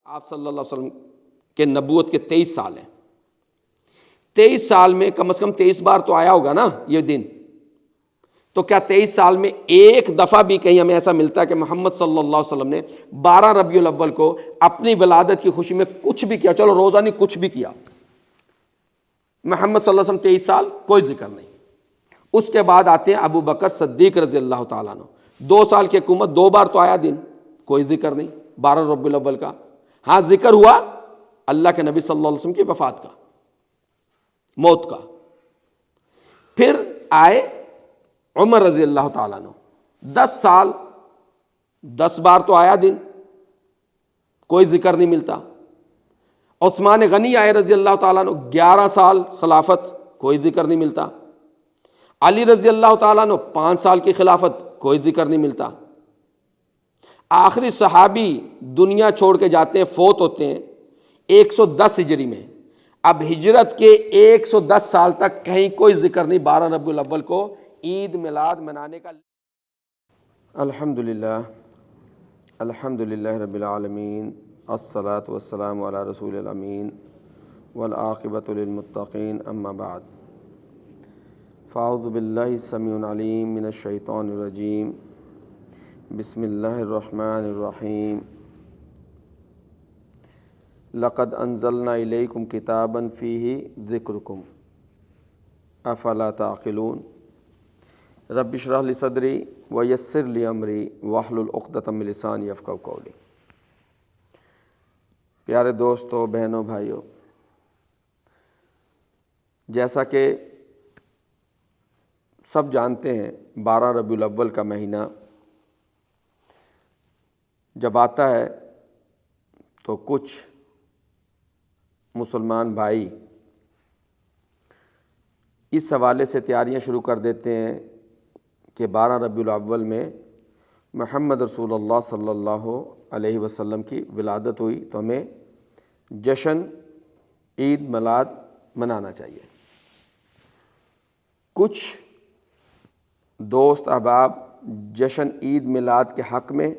آپ صلی اللہ علیہ وسلم کے نبوت کے 23 سال ہیں. 23 سال میں کم از کم 23 بار تو آیا ہوگا نا یہ دن. تو کیا 23 سال میں ایک دفعہ بھی کہیں ہمیں ایسا ملتا ہے کہ محمد صلی اللہ علیہ وسلم نے 12 ربیع الاول کو اپنی ولادت کی خوشی میں کچھ بھی کیا؟ چلو روزہ نہیں، کچھ بھی کیا. محمد صلی اللہ علیہ وسلم 23 سال کوئی ذکر نہیں. اس کے بعد آتے ہیں ابو بکر صدیق رضی اللہ تعالیٰ عنہ. 2 سال کی حکومت، 2 بار تو آیا دن، کوئی ذکر نہیں 12 ربیع الاول کا. ہاں ذکر ہوا اللہ کے نبی صلی اللہ علیہ وسلم کی وفات کا، موت کا. پھر آئے عمر رضی اللہ تعالیٰ عنہ، 10 سال 10 بار تو آیا دن، کوئی ذکر نہیں ملتا. عثمان غنی آئے رضی اللہ تعالیٰ عنہ، 11 سال خلافت، کوئی ذکر نہیں ملتا. علی رضی اللہ تعالیٰ عنہ 5 سال کی خلافت، کوئی ذکر نہیں ملتا. آخری صحابی دنیا چھوڑ کے جاتے ہیں، فوت ہوتے ہیں 110 ہجری میں. اب ہجرت کے 110 سال تک کہیں کوئی ذکر نہیں 12 ربیع الاول کو عید میلاد منانے کا. الحمدللہ رب العالمین، الصلاۃ والسلام علی رسول الامین والعاقبۃ للمتقین، اما بعد. فاعوذ باللہ السمیع العلیم من الشیطان الرجیم، بسم اللہ الرحمن الرحیم. لقد انزلنا الیکم کتابا فیہ ذکرکم افلا تعقلون. رب اشرح لی صدری ویسر لی امری واحلل عقدۃ من لسانی یفقہوا قولی. پیارے دوستو، بہنوں، بھائیوں، جیسا کہ سب جانتے ہیں 12 ربیع الاول کا مہینہ جب آتا ہے تو کچھ مسلمان بھائی اس حوالے سے تیاریاں شروع کر دیتے ہیں کہ 12 ربیع الاول میں محمد رسول اللہ صلی اللہ علیہ وسلم کی ولادت ہوئی تو ہمیں جشن عید میلاد منانا چاہیے. کچھ دوست احباب جشن عید میلاد کے حق میں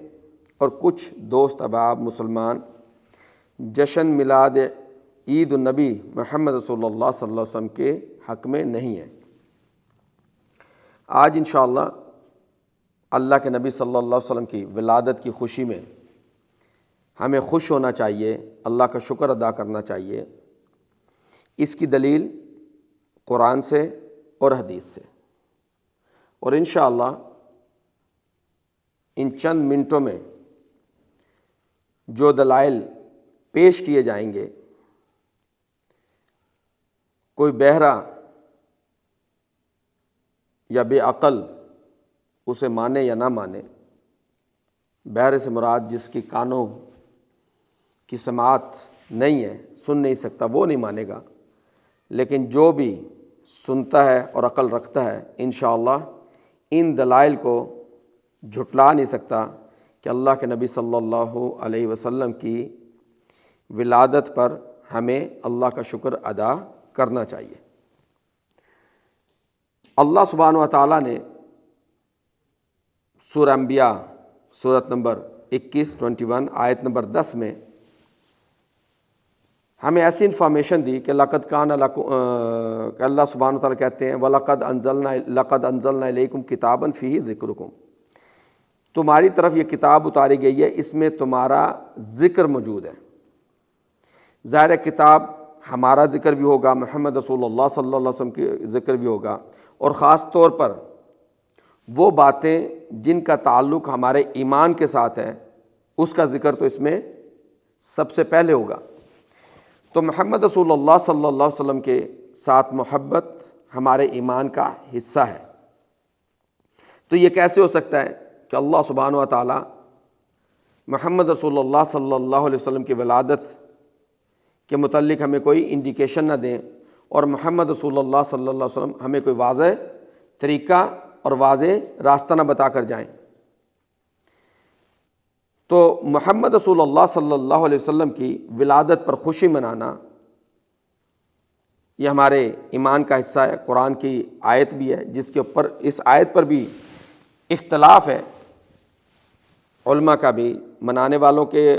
اور کچھ دوست احباب مسلمان جشن میلاد عید النبی محمد رسول اللہ صلی اللہ علیہ وسلم کے حق میں نہیں ہیں. آج انشاءاللہ اللہ کے نبی صلی اللہ علیہ وسلم کی ولادت کی خوشی میں ہمیں خوش ہونا چاہیے، اللہ کا شکر ادا کرنا چاہیے. اس کی دلیل قرآن سے اور حدیث سے، اور انشاءاللہ ان چند منٹوں میں جو دلائل پیش کیے جائیں گے، کوئی بہرا یا بے عقل اسے مانے یا نہ مانے، بہرے سے مراد جس کی کانوں کی سماعت نہیں ہے، سن نہیں سکتا، وہ نہیں مانے گا. لیکن جو بھی سنتا ہے اور عقل رکھتا ہے انشاءاللہ ان دلائل کو جھٹلا نہیں سکتا کہ اللہ کے نبی صلی اللہ علیہ وسلم کی ولادت پر ہمیں اللہ کا شکر ادا کرنا چاہیے. اللہ سبحانہ و تعالیٰ نے سورہ انبیاء سورت نمبر 21 آیت نمبر 10 میں ہمیں ایسی انفارمیشن دی کہ لقد کان کہ اللہ سبحانہ و تعالیٰ کہتے ہیں وَلَقَدْ أَنزَلْنَا إِلَيْكُمْ كِتَابًا فِيهِ ذِكْرُكُمْ. تمہاری طرف یہ کتاب اتاری گئی ہے، اس میں تمہارا ذکر موجود ہے. ظاہر کتاب ہمارا ذکر بھی ہوگا، محمد رسول اللہ صلی اللہ علیہ وسلم کے ذکر بھی ہوگا، اور خاص طور پر وہ باتیں جن کا تعلق ہمارے ایمان کے ساتھ ہے اس کا ذکر تو اس میں سب سے پہلے ہوگا. تو محمد رسول اللہ صلی اللہ علیہ وسلم کے ساتھ محبت ہمارے ایمان کا حصہ ہے. تو یہ کیسے ہو سکتا ہے کہ اللہ سبحانہ و تعالیٰ محمد رسول اللہ صلی اللہ علیہ وسلم کی ولادت کے متعلق ہمیں کوئی انڈیکیشن نہ دیں اور محمد رسول اللہ صلی اللہ علیہ وسلم ہمیں کوئی واضح طریقہ اور واضح راستہ نہ بتا کر جائیں. تو محمد رسول اللہ صلی اللہ علیہ وسلم کی ولادت پر خوشی منانا یہ ہمارے ایمان کا حصہ ہے. قرآن کی آیت بھی ہے جس کے اوپر اس آیت پر بھی اختلاف ہے علماء کا بھی، منانے والوں کے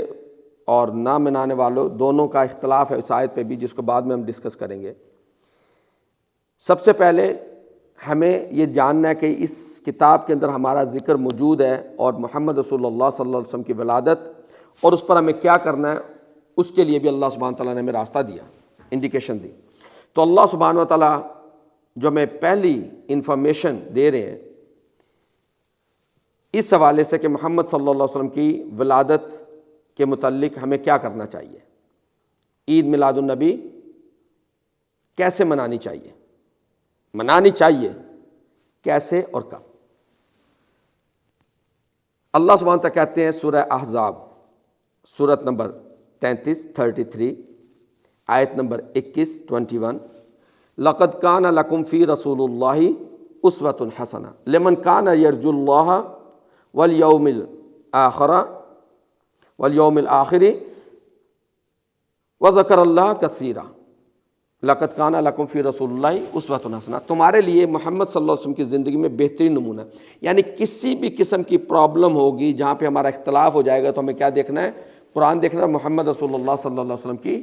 اور نہ منانے والوں دونوں کا اختلاف ہے اس آیت پہ بھی، جس کو بعد میں ہم ڈسکس کریں گے۔ سب سے پہلے ہمیں یہ جاننا ہے کہ اس کتاب کے اندر ہمارا ذکر موجود ہے، اور محمد رسول اللہ صلی اللہ علیہ وسلم کی ولادت اور اس پر ہمیں کیا کرنا ہے، اس کے لیے بھی اللہ سبحانہ تعالیٰ نے ہمیں راستہ دیا، انڈیکیشن دی۔ تو اللہ سبحانہ تعالیٰ جو ہمیں پہلی انفارمیشن دے رہے ہیں اس حوالے سے کہ محمد صلی اللہ علیہ وسلم کی ولادت کے متعلق ہمیں کیا کرنا چاہیے، عید میلاد النبی کیسے منانی چاہیے، کیسے اور کب۔ اللہ سبحانہ تعالیٰ کہتے ہیں سورہ احزاب سورت نمبر 33 آیت نمبر 21 لقد کان لکم فی رسول اللہ اسوۃ حسنہ لمن کان یرجو اللہ والیوم الآخر وذکر اللہ کثیرا۔ لقد کان لکم فی رسول اللہ اسوۃ حسنہ، تمہارے لیے محمد صلی اللہ علیہ وسلم کی زندگی میں بہترین نمونہ، یعنی کسی بھی قسم کی پرابلم ہوگی جہاں پہ ہمارا اختلاف ہو جائے گا تو ہمیں کیا دیکھنا ہے، قرآن دیکھنا ہے، محمد رسول اللہ صلی اللہ علیہ وسلم کی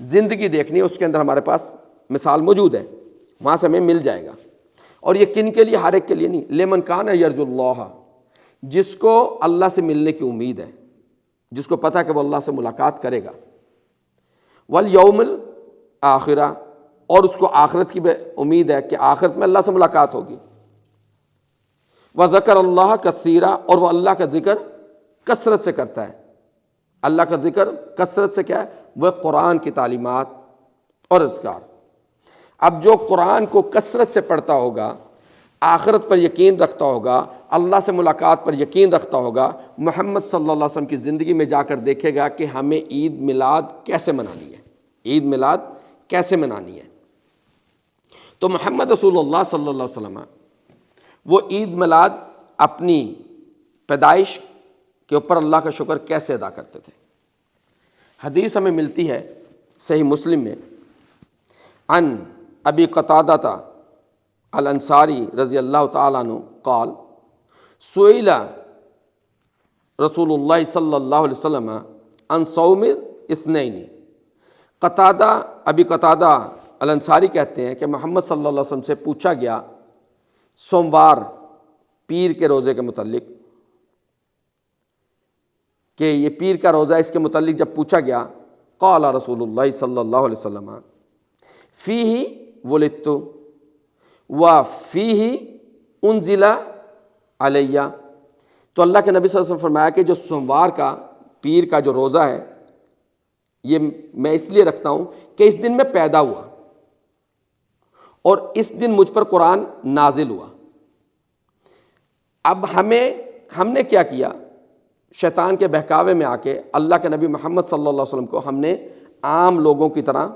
زندگی دیکھنی ہے، اس کے اندر ہمارے پاس مثال موجود ہے، وہاں سے ہمیں مل جائے گا۔ اور یہ کن کے لیے؟ ہر ایک کے لیے نہیں، لمن کان یرجو اللہ، جس کو اللہ سے ملنے کی امید ہے، جس کو پتہ ہے کہ وہ اللہ سے ملاقات کرے گا، والیوم الآخرہ، اور اس کو آخرت کی امید ہے کہ آخرت میں اللہ سے ملاقات ہوگی، وذکر اللہ کثیرا، اور وہ اللہ کا ذکر کثرت سے کرتا ہے۔ اللہ کا ذکر کثرت سے کیا ہے؟ وہ قرآن کی تعلیمات اور اذکار۔ اب جو قرآن کو کثرت سے پڑھتا ہوگا، آخرت پر یقین رکھتا ہوگا، اللہ سے ملاقات پر یقین رکھتا ہوگا، محمد صلی اللہ علیہ وسلم کی زندگی میں جا کر دیکھے گا کہ ہمیں عید میلاد کیسے منانی ہے، عید میلاد کیسے منانی ہے۔ تو محمد رسول اللہ صلی اللہ علیہ وسلم وہ عید میلاد اپنی پیدائش کے اوپر اللہ کا شکر کیسے ادا کرتے تھے۔ حدیث ہمیں ملتی ہے صحیح مسلم میں، عن ابی قتادہ الانصاری رضی اللہ تعالیٰ عنہ قال سئل رسول اللہ صلی اللہ علیہ وسلم عن صوم الاثنین۔ ابی قتادہ الانصاری کہتے ہیں کہ محمد صلی اللہ علیہ وسلم سے پوچھا گیا سوموار پیر کے روزے کے متعلق، کہ یہ پیر کا روزہ اس کے متعلق جب پوچھا گیا، قال رسول اللہ صلی اللہ علیہ وسلم فیہ ولدت وفیہ انزل علیہ۔ تو اللہ کے نبی صلی اللہ علیہ وسلم فرمایا کہ جو سوموار کا پیر کا جو روزہ ہے یہ میں اس لیے رکھتا ہوں کہ اس دن میں پیدا ہوا اور اس دن مجھ پر قرآن نازل ہوا۔ اب ہم نے کیا کیا، شیطان کے بہکاوے میں آ کے اللہ کے نبی محمد صلی اللہ علیہ وسلم کو ہم نے عام لوگوں کی طرح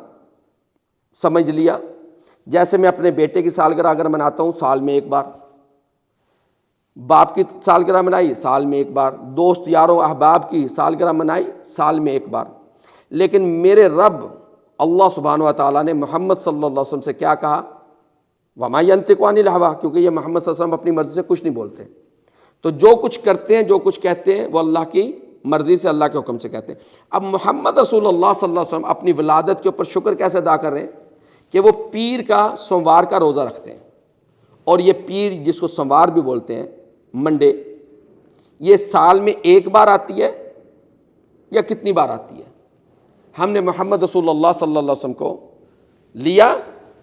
سمجھ لیا۔ جیسے میں اپنے بیٹے کی سالگرہ اگر مناتا ہوں سال میں ایک بار، باپ کی سالگرہ منائی سال میں ایک بار، دوست یاروں احباب کی سالگرہ منائی سال میں ایک بار، لیکن میرے رب اللہ سبحانہ و تعالیٰ نے محمد صلی اللہ علیہ وسلم سے کیا کہا، وما ينطق عن الهوى، کیونکہ یہ محمد صلی اللہ علیہ وسلم اپنی مرضی سے کچھ نہیں بولتے، تو جو کچھ کرتے ہیں جو کچھ کہتے ہیں وہ اللہ کی مرضی سے، اللہ کے حکم سے کہتے ہیں۔ اب محمد رسول اللہ صلی اللہ علیہ وسلم اپنی ولادت کے اوپر شکر کیسے ادا کر رہے ہیں کہ وہ پیر کا سوموار کا روزہ رکھتے ہیں، اور یہ پیر جس کو سوموار بھی بولتے ہیں، منڈے، یہ سال میں ایک بار آتی ہے یا کتنی بار آتی ہے؟ ہم نے محمد رسول اللہ صلی اللہ علیہ وسلم کو لیا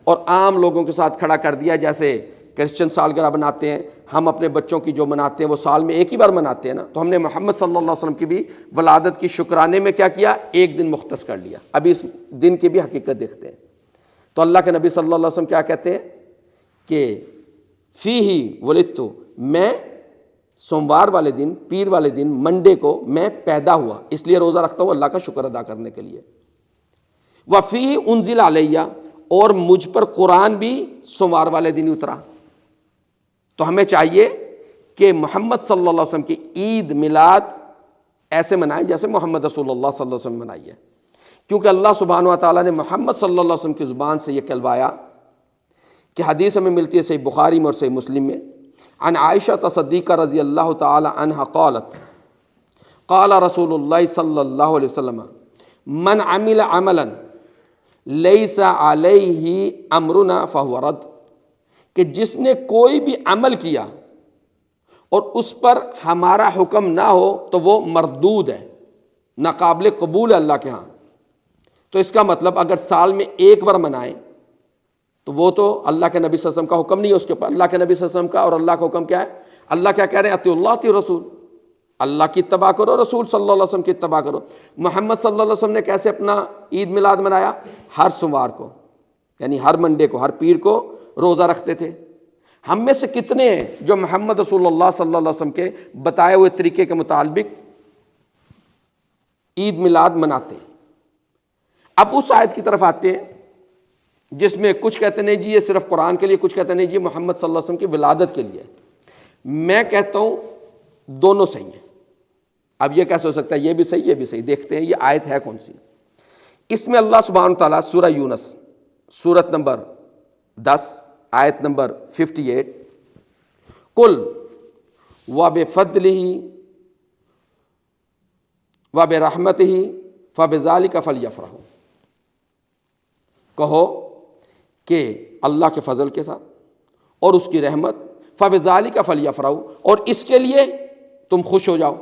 اور عام لوگوں کے ساتھ کھڑا کر دیا، جیسے کرسچن سالگرہ مناتے ہیں، ہم اپنے بچوں کی جو مناتے ہیں وہ سال میں ایک ہی بار مناتے ہیں نا، تو ہم نے محمد صلی اللہ علیہ وسلم کی بھی ولادت کی شکرانے میں کیا کیا، ایک دن مختص کر لیا۔ ابھی اس دن کی بھی حقیقت دیکھتے ہیں۔ تو اللہ کے نبی صلی اللہ علیہ وسلم کیا کہتے ہیں کہ فیہ ولدت، میں سوموار والے دن، پیر والے دن، منڈے کو میں پیدا ہوا، اس لیے روزہ رکھتا ہوں اللہ کا شکر ادا کرنے کے لیے۔ وفیہ انزل علیہ، اور مجھ پر قرآن بھی سوموار والے دن ہی اترا۔ تو ہمیں چاہیے کہ محمد صلی اللہ علیہ وسلم کی عید میلاد ایسے منائیں جیسے محمد رسول اللہ صلی اللہ علیہ وسلم منائی ہے، کیونکہ اللہ سبحانہ و تعالیٰ نے محمد صلی اللہ علیہ وسلم کی زبان سے یہ کہلوایا کہ حدیث ہمیں ملتی ہے صحیح بخاری میں اور صحیح مسلم میں، عن عائشہ صدیقہ رضی اللہ تعالی عنہا قالت قال رسول اللہ صلی اللہ علیہ وسلم من عمل عملا لیس علیہ امرنا فہو رد، کہ جس نے کوئی بھی عمل کیا اور اس پر ہمارا حکم نہ ہو تو وہ مردود ہے، ناقابل قبول ہے اللہ کے ہاں۔ تو اس کا مطلب اگر سال میں ایک بار منائیں تو وہ تو اللہ کے نبی صلی اللہ علیہ وسلم کا حکم نہیں ہے اس کے اوپر۔ اللہ کے نبی صلی اللہ علیہ وسلم کا اور اللہ کا حکم کیا ہے؟ اللہ کیا کہہ رہے ہیں؟ اطیعوا اللہ اطیعوا الرسول، اللہ کی اتباع کرو، رسول صلی اللہ علیہ وسلم کی اتباع کرو۔ محمد صلی اللہ علیہ وسلم نے کیسے اپنا عید میلاد منایا؟ ہر سوموار کو، یعنی ہر منڈے کو، ہر پیر کو روزہ رکھتے تھے۔ ہم میں سے کتنے ہیں جو محمد رسول اللہ صلی اللہ علیہ وسلم کے بتائے ہوئے طریقے کے مطابق عید میلاد مناتے ہیں؟ اب اس آیت کی طرف آتے ہیں جس میں کچھ کہتے ہیں نہیں جی یہ صرف قرآن کے لیے، کچھ کہتے ہیں نہیں جی محمد صلی اللہ علیہ وسلم کی ولادت کے لیے۔ میں کہتا ہوں دونوں صحیح ہیں۔ اب یہ کیسے ہو سکتا ہے؟ یہ بھی صحیح، یہ بھی صحیح۔ دیکھتے ہیں یہ آیت ہے کون سی۔ اس میں اللہ سبحانہ تعالیٰ سورہ یونس سورت نمبر 10 آیت نمبر 58، قل وبفضلہ وبرحمتہ فبذلک فلیفرحوا، کہو کہ اللہ کے فضل کے ساتھ اور اس کی رحمت، فبذلک فلیفرحوا، اور اس کے لیے تم خوش ہو جاؤ۔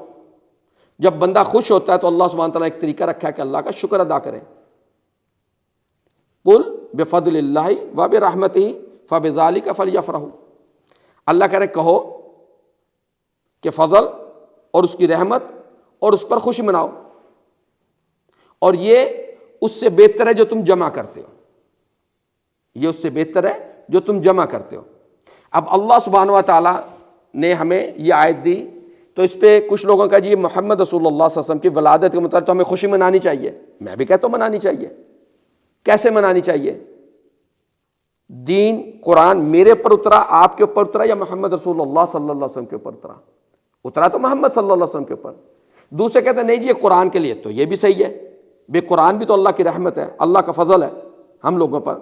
جب بندہ خوش ہوتا ہے تو اللہ سبحانہ تعالیٰ ایک طریقہ رکھا ہے کہ اللہ کا شکر ادا کریں۔ قل بفضل اللہ وبرحمتہ فبذلک فلیفرحوا، اللہ کہہ رہے کہو کہ فضل اور اس کی رحمت اور اس پر خوشی مناؤ، اور یہ اس سے بہتر ہے جو تم جمع کرتے ہو، یہ اس سے بہتر ہے جو تم جمع کرتے ہو۔ اب اللہ سبحانہ و تعالیٰ نے ہمیں یہ آیت دی تو اس پہ کچھ لوگوں کا جی محمد رسول اللہ صلی اللہ علیہ وسلم کی ولادت کے متعلق تو ہمیں خوشی منانی چاہیے۔ میں بھی کہتا ہوں منانی چاہیے۔ کیسے منانی چاہیے؟ دین قرآن میرے پر اترا، آپ کے اوپر اترا، یا محمد رسول اللہ صلی اللہ علیہ وسلم کے اوپر اترا؟ اترا تو محمد صلی اللہ علیہ وسلم کے اوپر۔ دوسرے کہتے ہیں نہیں جی یہ قرآن کے لیے، تو یہ بھی صحیح ہے، بے قرآن بھی تو اللہ کی رحمت ہے، اللہ کا فضل ہے ہم لوگوں پر۔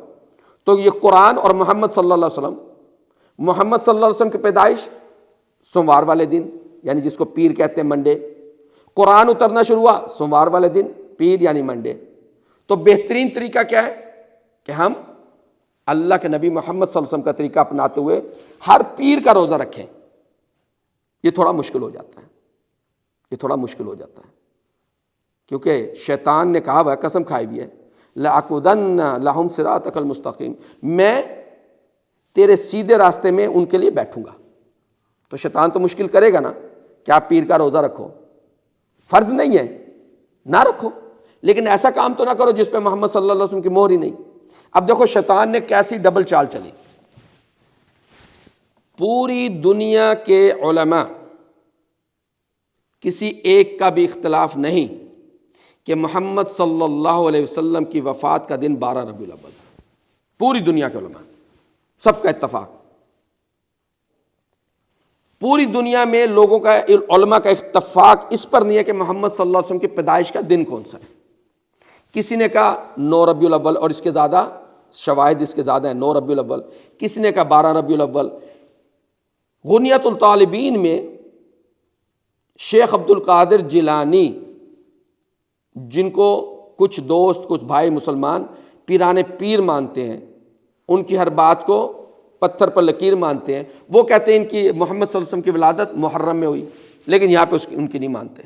تو یہ قرآن اور محمد صلی اللہ علیہ وسلم، محمد صلی اللہ علیہ وسلم کی پیدائش سوموار والے دن، یعنی جس کو پیر کہتے ہیں منڈے، قرآن اترنا شروع ہوا سوموار والے دن، پیر یعنی منڈے۔ تو بہترین طریقہ کیا ہے کہ ہم اللہ کے نبی محمد صلی اللہ علیہ وسلم کا طریقہ اپناتے ہوئے ہر پیر کا روزہ رکھیں۔ یہ تھوڑا مشکل ہو جاتا ہے، یہ تھوڑا مشکل ہو جاتا ہے، کیونکہ شیطان نے کہا ہوا ہے، قسم کھائی بھی ہے، لَأَقْعُدَنَّ لَهُمْ صِرَاطَكَ الْمُسْتَقِيمَ، میں تیرے سیدھے راستے میں ان کے لیے بیٹھوں گا۔ تو شیطان تو مشکل کرے گا نا کہ آپ پیر کا روزہ رکھو، فرض نہیں ہے نہ رکھو، لیکن ایسا کام تو نہ کرو جس پہ محمد صلی اللہ علیہ وسلم کی مہر ہی نہیں۔ اب دیکھو شیطان نے کیسی ڈبل چال چلی۔ پوری دنیا کے علماء کسی ایک کا بھی اختلاف نہیں کہ محمد صلی اللہ علیہ وسلم کی وفات کا دن 12 ربیع الاول، پوری دنیا کے علماء سب کا اتفاق۔ پوری دنیا میں لوگوں کا، علماء کا اتفاق اس پر نہیں ہے کہ محمد صلی اللہ علیہ وسلم کی پیدائش کا دن کون سا ہے۔ کسی نے کہا 9 ربیع الاول، اور اس کے زیادہ شواہد اس کے زیادہ ہیں، 9 ربیع الاول، کسی نے کہا 12 ربیع الاول۔ غنیۃ الطالبین میں شیخ عبد القادر جیلانی، جن کو کچھ دوست کچھ بھائی مسلمان پیران پیر مانتے ہیں، ان کی ہر بات کو پتھر پر لکیر مانتے ہیں، وہ کہتے ہیں ان کی محمد صلی اللہ علیہ وسلم کی ولادت محرم میں ہوئی، لیکن یہاں پہ ان کی نہیں مانتے۔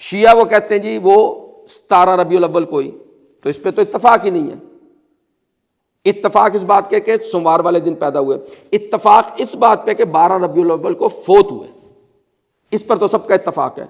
شیعہ وہ کہتے ہیں جی وہ 17 ربیع الاول کو ہوئی، تو اس پہ تو اتفاق ہی نہیں ہے۔ اتفاق اس بات کے کہ سوموار والے دن پیدا ہوئے، اتفاق اس بات پہ کہ 12 ربیع الاول کو فوت ہوئے، اس پر تو سب کا اتفاق ہے۔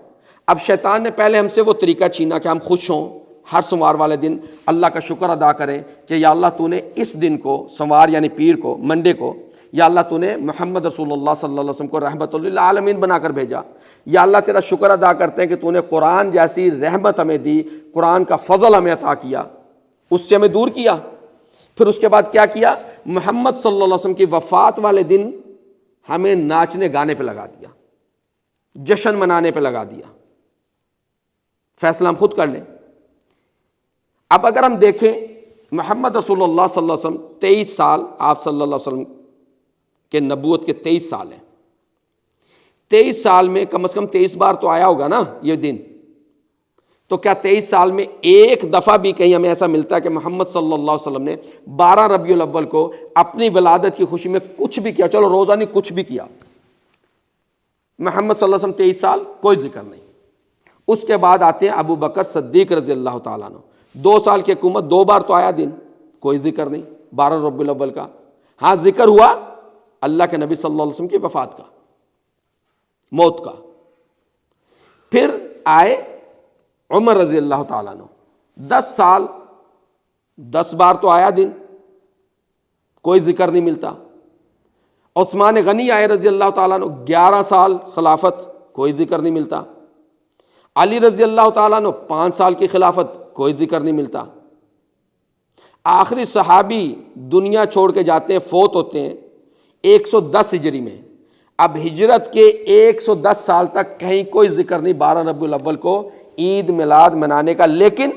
اب شیطان نے پہلے ہم سے وہ طریقہ چھینا کہ ہم خوش ہوں، ہر سوموار والے دن اللہ کا شکر ادا کریں کہ یا اللہ تو نے اس دن کو، سوموار یعنی پیر کو، منڈے کو، یا اللہ تو نے محمد رسول اللہ صلی اللہ علیہ وسلم کو رحمت للعالمین بنا کر بھیجا، یا اللہ تیرا شکر ادا کرتے ہیں کہ تو نے قرآن جیسی رحمت ہمیں دی، قرآن کا فضل ہمیں عطا کیا، اس سے ہمیں دور کیا۔ پھر اس کے بعد کیا کیا؟ محمد صلی اللہ علیہ وسلم کی وفات والے دن ہمیں ناچنے گانے پہ لگا دیا، جشن منانے پہ لگا دیا۔ فیصلہ ہم خود کر لیں۔ اب اگر ہم دیکھیں محمد رسول اللہ صلی اللہ علیہ وسلم 23 سال، آپ صلی اللہ علیہ وسلم کے نبوت کے 23 سال ہیں، 23 سال میں کم از کم 23 بار تو آیا ہوگا نا یہ دن، تو کیا 23 سال میں ایک دفعہ بھی کہیں ہمیں ایسا ملتا ہے کہ محمد صلی اللہ علیہ وسلم نے 12 ربیع الاول کو اپنی ولادت کی خوشی میں کچھ بھی کیا؟ چلو روزہ نہیں، کچھ بھی کیا، محمد صلی اللہ علیہ وسلم 23 سال کوئی ذکر نہیں۔ اس کے بعد آتے ہیں ابو بکر صدیق رضی اللہ تعالیٰ عنہ، 2 سال کی حکومت، 2 بار تو آیا دن، کوئی ذکر نہیں 12 ربیع الاول کا۔ ہاں ذکر ہوا اللہ کے نبی صلی اللہ علیہ وسلم کی وفات کا، موت کا۔ پھر آئے عمر رضی اللہ تعالیٰ عنہ، 10 سال 10 بار تو آیا دن، کوئی ذکر نہیں ملتا۔ عثمان غنی آئے رضی اللہ تعالیٰ عنہ، 11 سال خلافت، کوئی ذکر نہیں ملتا۔ علی رضی اللہ تعالیٰ عنہ 5 سال کی خلافت، کوئی ذکر نہیں ملتا۔ آخری صحابی دنیا چھوڑ کے جاتے ہیں، فوت ہوتے ہیں 110 ہجری میں۔ اب ہجرت کے 110 سال تک کہیں کوئی ذکر نہیں 12 ربیع الاول کو عید میلاد منانے کا، لیکن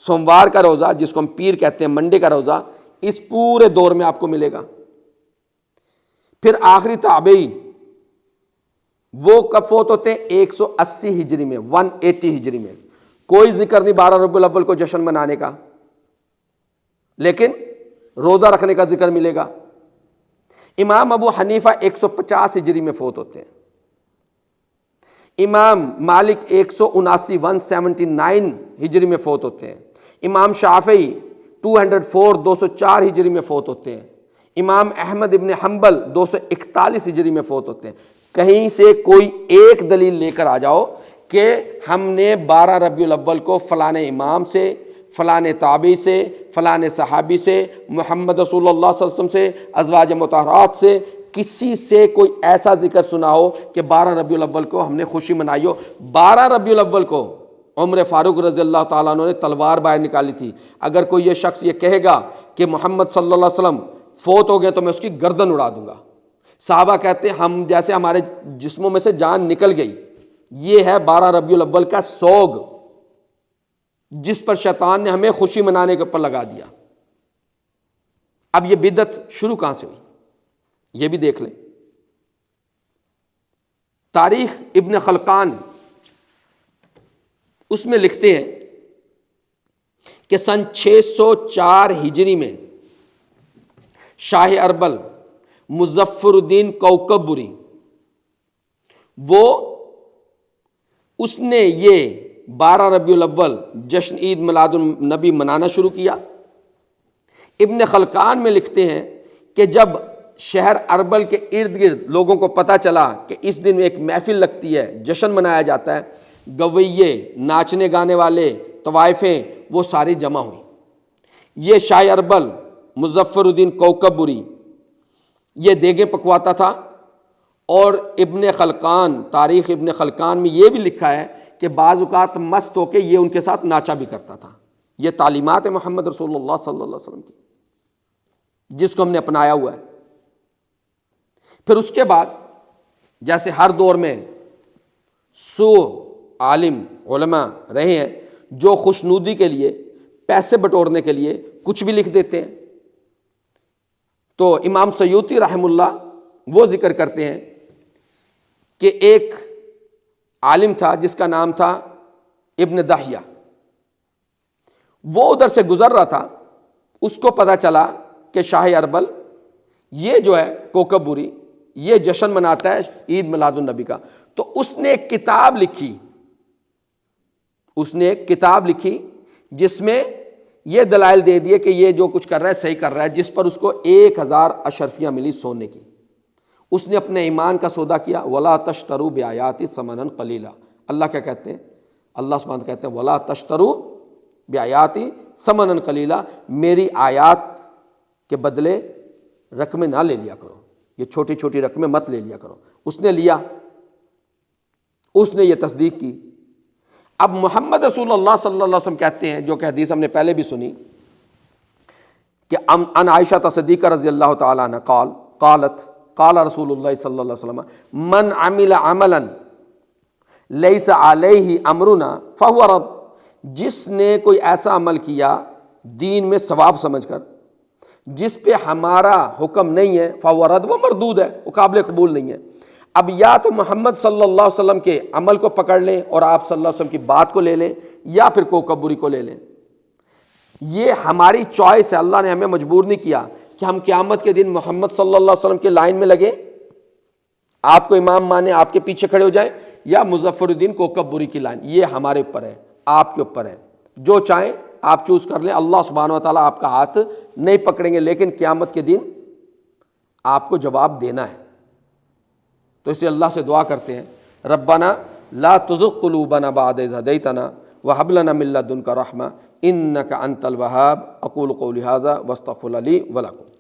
سوموار کا روزہ جس کو ہم پیر کہتے ہیں، منڈے کا روزہ، اس پورے دور میں آپ کو ملے گا۔ پھر آخری تابعی وہ کب فوت ہوتے ہیں؟ 180 ہجری میں، 180 ہجری میں، کوئی ذکر نہیں 12 ربیع الاول کو جشن منانے کا، لیکن روزہ رکھنے کا ذکر ملے گا۔ امام ابو حنیفہ 150 ہجری میں فوت ہوتے ہیں۔ امام مالک 179 ہجری میں فوت ہوتے ہیں۔ امام شافعی 204 ہجری میں فوت ہوتے ہیں۔ امام احمد ابن حنبل 241 ہجری میں فوت ہوتے ہیں۔ کہیں سے کوئی ایک دلیل لے کر آ جاؤ کہ ہم نے 12 ربیع الاول کو فلانے امام سے، فلانے تابعی سے، فلانے صحابی سے، محمد رسول اللہ صلی اللہ علیہ وسلم سے، ازواج مطہرات سے، کسی سے کوئی ایسا ذکر سنا ہو کہ 12 ربیع الاول کو ہم نے خوشی منائی ہو۔ 12 ربیع الاول کو عمر فاروق رضی اللہ تعالیٰ عنہ نے تلوار باہر نکالی تھی۔ اگر کوئی یہ شخص یہ کہے گا کہ محمد صلی اللہ علیہ وسلم فوت ہو گئے تو میں اس کی گردن اڑا دوں گا۔ صحابہ کہتے ہیں ہم جیسے ہمارے جسموں میں سے جان نکل گئی۔ یہ ہے 12 ربیع الاول کا سوگ جس پر شیطان نے ہمیں خوشی منانے کے اوپر لگا دیا۔ اب یہ بدعت شروع کہاں سے ہوئی یہ بھی دیکھ لیں۔ تاریخ ابن خلقان اس میں لکھتے ہیں کہ سن 604 ہجری میں شاہ اربل مظفر الدین کوکبری اس نے یہ 12 ربیع الاول جشن عید میلاد النبی منانا شروع کیا۔ ابن خلقان میں لکھتے ہیں کہ جب شہر اربل کے ارد گرد لوگوں کو پتہ چلا کہ اس دن ایک محفل لگتی ہے، جشن منایا جاتا ہے، گویے، ناچنے گانے والے، طوائفیں، وہ ساری جمع ہوئیں۔ یہ شاہ اربل مظفر الدین کوکبری یہ دیگیں پکواتا تھا، اور ابن خلقان، تاریخ ابن خلقان میں یہ بھی لکھا ہے کہ بعض اوقات مست ہو کے یہ ان کے ساتھ ناچا بھی کرتا تھا۔ یہ تعلیمات محمد رسول اللہ صلی اللہ علیہ وسلم کی، جس کو ہم نے اپنایا ہوا ہے۔ پھر اس کے بعد جیسے ہر دور میں عالم علماء رہے ہیں جو خوشنودی کے لیے، پیسے بٹورنے کے لیے کچھ بھی لکھ دیتے ہیں، تو امام سیوطی رحم اللہ وہ ذکر کرتے ہیں کہ ایک عالم تھا جس کا نام تھا ابن دہیہ، وہ ادھر سے گزر رہا تھا، اس کو پتہ چلا کہ شاہ اربل یہ جو ہے کوکبری یہ جشن مناتا ہے عید میلاد النبی کا، تو اس نے ایک کتاب لکھی جس میں یہ دلائل دے دیے کہ یہ جو کچھ کر رہا ہے صحیح کر رہا ہے، جس پر اس کو 1000 اشرفیاں ملی سونے کی۔ اس نے اپنے ایمان کا سودا کیا، وَلَا تَشْتَرُوا بِآيَاتِ ثَمَنًا قَلِيلًا۔ اللہ کیا کہتے ہیں؟ اللہ سبحانہ کہتے ہیں وَلَا تَشْتَرُوا بِآيَاتِ ثَمَنًا قَلِيلًا، میری آیات کے بدلے رقمیں نہ لے لیا کرو، یہ چھوٹی چھوٹی رقمیں مت لے لیا کرو۔ اس نے لیا، اس نے یہ تصدیق کی۔ اب محمد رسول اللہ صلی اللہ علیہ وسلم کہتے ہیں، جو کہ حدیث ہم نے پہلے بھی سنی، کہ ان عائشہ صدیقہ رضی اللہ تعالیٰ عنہ قالت قال رسول اللہ صلی اللہ علیہ وسلم من عمل عملا لیس علیہ امرنا فہو رد، جس نے کوئی ایسا عمل کیا دین میں ثواب سمجھ کر جس پہ ہمارا حکم نہیں ہے، فہو رد، وہ مردود ہے، وہ قابل قبول نہیں ہے۔ اب یا تو محمد صلی اللہ علیہ وسلم کے عمل کو پکڑ لیں اور آپ صلی اللہ علیہ وسلم کی بات کو لے لیں، یا پھر کوکب بری کو لے لیں۔ یہ ہماری چوائس ہے، اللہ نے ہمیں مجبور نہیں کیا کہ ہم قیامت کے دن محمد صلی اللہ علیہ وسلم کے لائن میں لگے، آپ کو امام مانے، آپ کے پیچھے کھڑے ہو جائیں، یا مظفر الدین کوکب بری کی لائن۔ یہ ہمارے اوپر ہے، آپ کے اوپر ہے، جو چاہیں آپ چوز کر لیں۔ اللہ سبحانہ و تعالیٰ آپ کا ہاتھ نہیں پکڑیں گے، لیکن قیامت کے دن آپ کو جواب دینا ہے۔ تو اس لیے اللہ سے دعا کرتے ہیں، ربنا لا تزغ قلوبنا بعد اذ ہدیتنا وہب لنا من لدنک رحمہ انک انت الوہاب۔ اقول قولی ھذا واستغفر لی ولکم۔